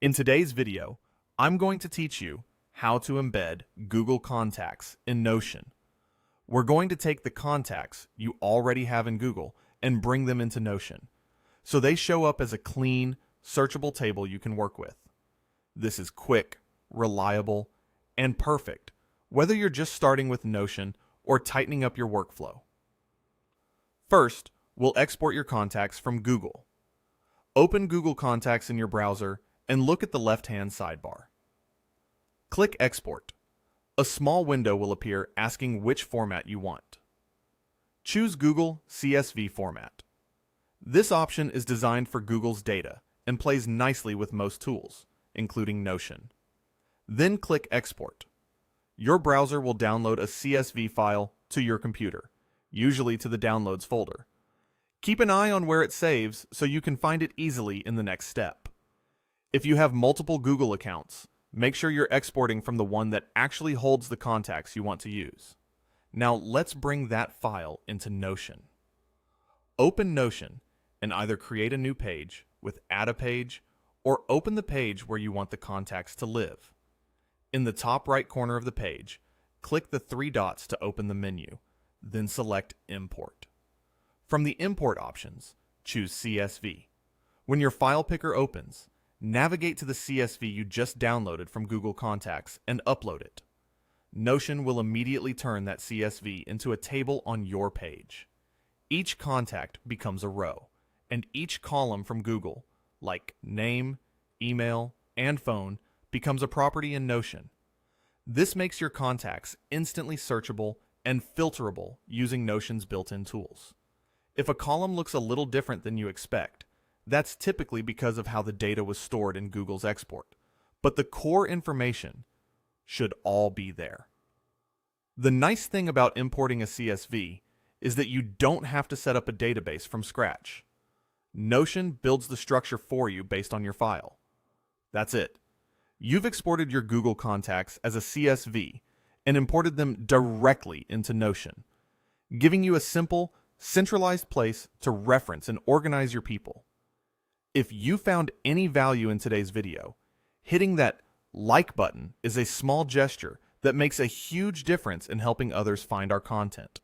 In today's video, I'm going to teach you how to embed Google Contacts in Notion. We're going to take the contacts you already have in Google and bring them into Notion, so they show up as a clean, searchable table you can work with. This is quick, reliable, and perfect, whether you're just starting with Notion or tightening up your workflow. First, we'll export your contacts from Google. Open Google Contacts in your browser and look at the left-hand sidebar. Click Export. A small window will appear asking which format you want. Choose Google CSV format. This option is designed for Google's data and plays nicely with most tools, including Notion. Then click Export. Your browser will download a CSV file to your computer, usually to the Downloads folder. Keep an eye on where it saves so you can find it easily in the next step. If you have multiple Google accounts, make sure you're exporting from the one that actually holds the contacts you want to use. Now let's bring that file into Notion. Open Notion and either create a new page with Add a Page or open the page where you want the contacts to live. In the top right corner of the page, click the three dots to open the menu, then select Import. From the Import options, choose CSV. When your file picker opens, navigate to the CSV you just downloaded from Google Contacts and upload it. Notion will immediately turn that CSV into a table on your page. Each contact becomes a row, and each column from Google, like name, email, and phone, becomes a property in Notion. This makes your contacts instantly searchable and filterable using Notion's built-in tools. If a column looks a little different than you expect, that's typically because of how the data was stored in Google's export, but the core information should all be there. The nice thing about importing a CSV is that you don't have to set up a database from scratch. Notion builds the structure for you based on your file. That's it. You've exported your Google contacts as a CSV and imported them directly into Notion, giving you a simple, centralized place to reference and organize your people. If you found any value in today's video, hitting that like button is a small gesture that makes a huge difference in helping others find our content.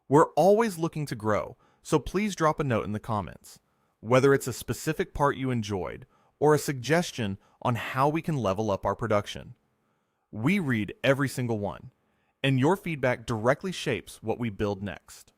We're always looking to grow, so please drop a note in the comments, whether it's a specific part you enjoyed or a suggestion on how we can level up our production. We read every single one, and your feedback directly shapes what we build next.